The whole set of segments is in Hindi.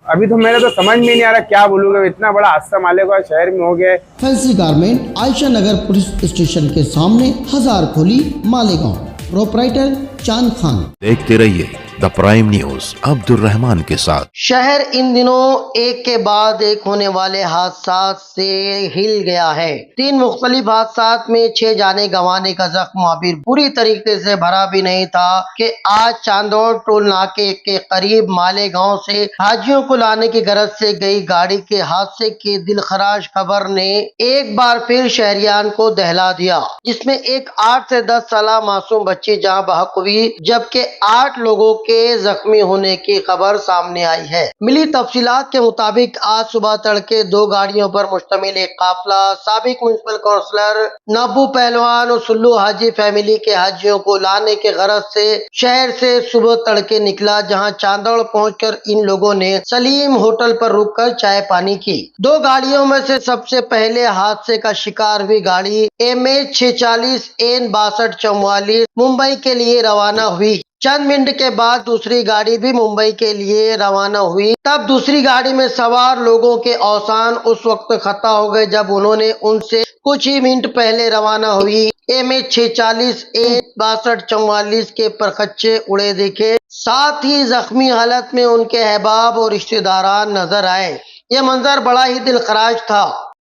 अभी तो मेरे तो समझ में नहीं आ रहा क्या बोलूँगा, इतना बड़ा हादसा मालेगांव शहर में हो गया है। फैंसी गारमेंट आयशा नगर पुलिस स्टेशन के सामने हजार खोली मालेगांव। प्रोपराइटर चांद खान। देखते रहिए the prime news Abdul Rahman के साथ। शहर इन दिनों एक के बाद एक होने वाले हादसा से हिल गया है। 3 मुख्तलिफ हादसा में 6 जाने गंवाने का जख्म अभी पूरी तरीके से भरा भी नहीं था कि आज चांदौड़ टोल नाके के करीब मालेगांव से हाजियों को लाने की गरज से गई गाड़ी के हादसे की दिलखराश खबर ने एक बार फिर शहरियान को दहला दिया, जिसमें एक 8 से 10 साल मासूम बच्ची जहां बहक हुई, जबकि 8 लोगों के जख्मी होने की खबर सामने आई है। मिली तफसीलात के मुताबिक आज सुबह तड़के 2 गाड़ियों पर मुश्तमिल एक काफिला साबिक म्युनिसिपल काउंसलर नब्बू पहलवान और सुल्लू हाजी फैमिली के हाजियों को लाने के गरज से शहर से सुबह तड़के निकला, जहां चांदौड़ पहुंचकर इन लोगों ने सलीम होटल पर रुककर चाय पानी की। 2 गाड़ियों में से सबसे पहले हादसे का शिकार हुई गाड़ी MH 640 N 6244 मुंबई के लिए रवाना हुई। चंद मिनट के बाद दूसरी गाड़ी भी मुंबई के लिए रवाना हुई। तब दूसरी गाड़ी में सवार लोगों के औसान उस वक्त खता हो गए जब उन्होंने उनसे कुछ ही मिनट पहले रवाना हुई MH 640 N 6244 के परखच्चे उड़े देखे। साथ ही जख्मी हालत में उनके अहबाब और रिश्तेदारान नजर आए। ये मंजर बड़ा ही दिलखराश था।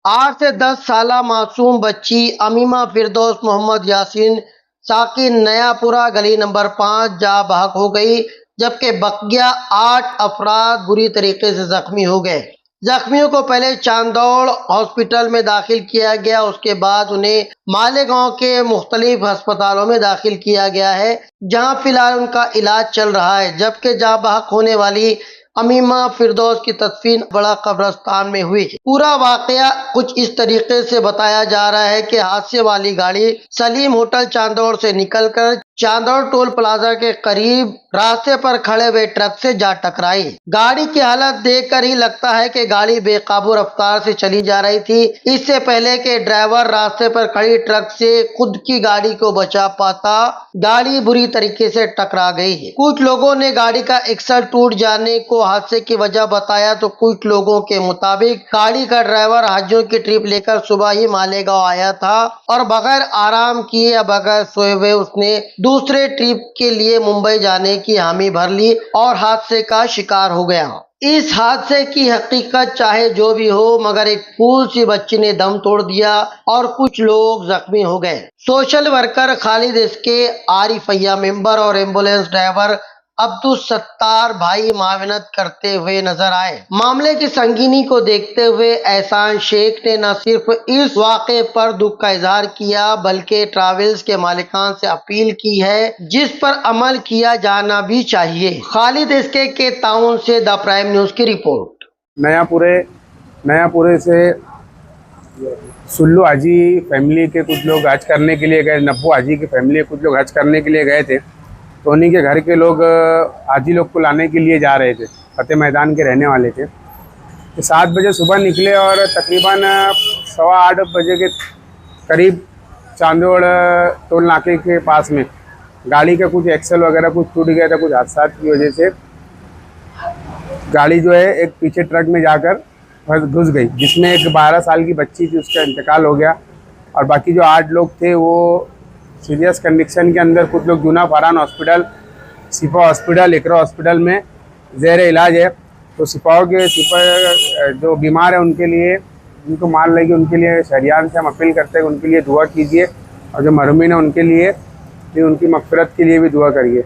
8 से 10 साल मासूम बच्ची अमीमा फिरदौस मोहम्मद यासीन साकिन नयापुरा गली नंबर 5 जा बहक हो गई, जबकि बकिया 8 अफराद बुरी तरीके से जख्मी हो गए। जख्मियों को पहले चांदौड़ हॉस्पिटल में दाखिल किया गया, उसके बाद उन्हें मालेगांव के मुख्तलिफ अस्पतालों में दाखिल किया गया है, जहां फिलहाल उनका इलाज चल रहा है। जबकि जा बहक होने वाली अमीमा फिरदौस की तदफीन बड़ा कब्रिस्तान में हुई। पूरा वाकया कुछ इस तरीके से बताया जा रहा है कि हादसे वाली गाड़ी सलीम होटल चांदौड़ से निकलकर चांदौड़ टोल प्लाजा के करीब रास्ते पर खड़े हुए ट्रक से जा टकराई। गाड़ी की हालत देखकर ही लगता है कि गाड़ी बेकाबू रफ्तार से चली जा रही थी, इससे पहले कि ड्राइवर रास्ते पर खड़ी ट्रक से खुद की गाड़ी को बचा पाता। गाड़ी बुरी तरीके से टकरा गई। कुछ लोगों ने गाड़ी का एक्सल टूट जाने को हादसे की वजह बताया, तो कुछ लोगों के मुताबिक गाड़ी का ड्राइवर हाजियों की ट्रिप लेकर सुबह ही मालेगांव आया था और बगैर आराम किए या बगैर सोए हुए उसने दूसरे ट्रिप के लिए मुंबई जाने की हामी भर ली और हादसे का शिकार हो गया। इस हादसे की हकीकत चाहे जो भी हो, मगर एक फूल सी बच्ची ने दम तोड़ दिया और कुछ लोग जख्मी हो गए। सोशल वर्कर खालिद इसके, आरिफैया मेंबर और एम्बुलेंस ड्राइवर अब्दुल सत्तार भाई मावनत करते हुए नजर आए। मामले की संगीनी को देखते हुए एहसान शेख ने न सिर्फ इस वाक़े पर दुख का इजहार किया, बल्कि ट्रैवल्स के मालिकान से अपील की है जिस पर अमल किया जाना भी चाहिए। खालिद इसके के ताउन से द प्राइम न्यूज की रिपोर्ट। नयापुरे से सुल्लू हाजी फैमिली के कुछ लोग हज करने के लिए गए, नब्बू हाजी की फैमिली कुछ लोग हज करने के लिए गए थे, तो उन्हीं के घर के लोग हाजी लोग को लाने के लिए जा रहे थे। फतेह मैदान के रहने वाले थे। तो 7 बजे सुबह निकले और तकरीबन 7:15 बजे के करीब चांदौड़ टोल नाके के पास में गाड़ी का कुछ एक्सल वगैरह कुछ टूट गया था। कुछ हादसा की वजह से गाड़ी जो है एक पीछे ट्रक में जाकर घुस गई, जिसमें एक 12 साल की बच्ची थी, उसका इंतकाल हो गया। और बाकी जो 8 लोग थे वो सीरियस कंडीशन के अंदर, कुछ लोग जूना फरहान हॉस्पिटल, सिपा हॉस्पिटल, इकरा हॉस्पिटल में ज़ेर इलाज है। तो सिपाहों के जो बीमार है उनके लिए, जिनको मार लगी उनके लिए शहरियान से हम अपील करते हैं कि उनके लिए दुआ कीजिए, और जो मरहूमीन है उनके लिए भी, उनकी मग़फ़िरत के लिए भी दुआ करिए।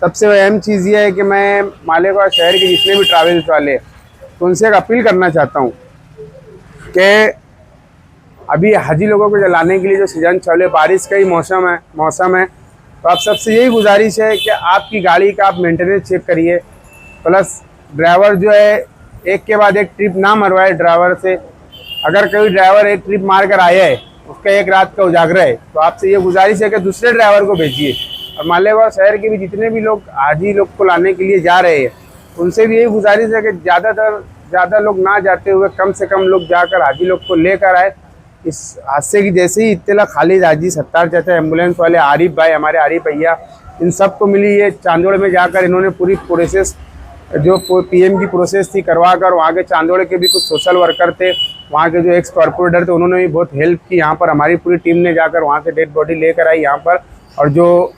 सबसे अहम चीज़ ये है कि मैं मालेगांव शहर के जितने भी ट्रैवल्स वाले तो उनसे एक अपील करना चाहता हूँ कि अभी हाजी लोगों को जलाने के लिए जो सीजन चले, बारिश का ही मौसम है, तो आप सबसे यही गुजारिश है कि आपकी गाड़ी का आप मेंटेनेंस चेक करिए। प्लस ड्राइवर जो है एक के बाद एक ट्रिप ना मरवाए ड्राइवर से। अगर कोई ड्राइवर एक ट्रिप मार कर आया है, उसका एक रात का उजागरा है, तो आपसे ये गुजारिश है कि दूसरे ड्राइवर को भेजिए। और मालेगांव शहर के भी जितने भी लोग हाजी लोग को लाने के लिए जा रहे हैं, उनसे भी यही गुजारिश है कि ज़्यादा लोग ना जाते हुए कम से कम लोग जाकर हाजी लोग को लेकर आए। इस हादसे की जैसे ही इत्तला खालिद हाजी, सत्तार चाचा, एम्बुलेंस वाले, आरिफ भाई, हमारे आरिफ भैया, इन सब को मिली। ये चांदौड़ में जाकर इन्होंने पूरी प्रोसेस जो पीएम की प्रोसेस थी करवा कर, वहाँ के चांदोड़ के भी कुछ सोशल वर्कर थे, वहाँ के जो एक्स कॉर्पोरेटर थे, उन्होंने भी बहुत हेल्प की। यहाँ पर हमारी पूरी टीम ने जाकर वहाँ से डेड बॉडी लेकर आई यहाँ पर, और जो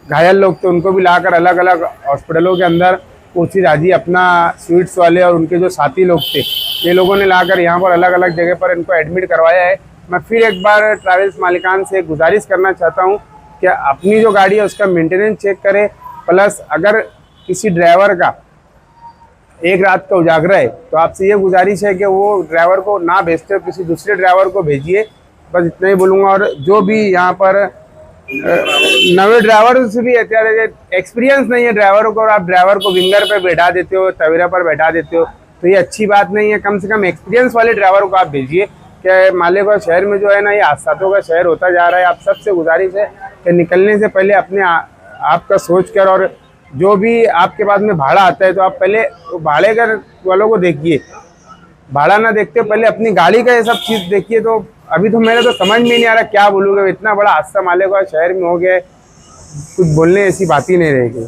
घायल लोग थे उनको भी लाकर अलग अलग हॉस्पिटलों के अंदर उसी राजी अपना स्वीट्स वाले और उनके जो साथी लोग थे, ये लोगों ने लाकर यहाँ पर अलग अलग जगह पर इनको एडमिट करवाया है। मैं फिर एक बार ट्रैवल्स मालिकान से गुजारिश करना चाहता हूँ कि अपनी जो गाड़ी है उसका मेंटेनेंस चेक करें, प्लस अगर किसी ड्राइवर का एक रात का उजागरा है तो आपसे ये गुजारिश है कि वो ड्राइवर को ना भेजते हो, किसी दूसरे ड्राइवर को भेजिए। बस इतना ही बोलूँगा। और जो भी यहाँ पर नवे ड्राइवर से भी एक्सपीरियंस नहीं है ड्राइवरों को, और आप ड्राइवर को विंगर पे बैठा देते हो, तवेरा पर बैठा देते हो, तो ये अच्छी बात नहीं है। कम से कम एक्सपीरियंस वाले ड्राइवर को आप भेजिए। कि मालेगांव शहर में जो है ना, ये हादसातों का शहर होता जा रहा है। आप सबसे गुजारिश है कि निकलने से पहले अपने आपका सोच कर, और जो भी आपके पास में भाड़ा आता है तो आप पहले भाड़े कर वालों को देखिए, भाड़ा ना देखते पहले अपनी गाड़ी का ये सब चीज़ देखिए। तो अभी तो मेरे तो समझ में नहीं आ रहा क्या बोलूँगा, इतना बड़ा हादसा मालेगांव शहर में हो गया है, कुछ बोलने ऐसी बात ही नहीं रहेगी।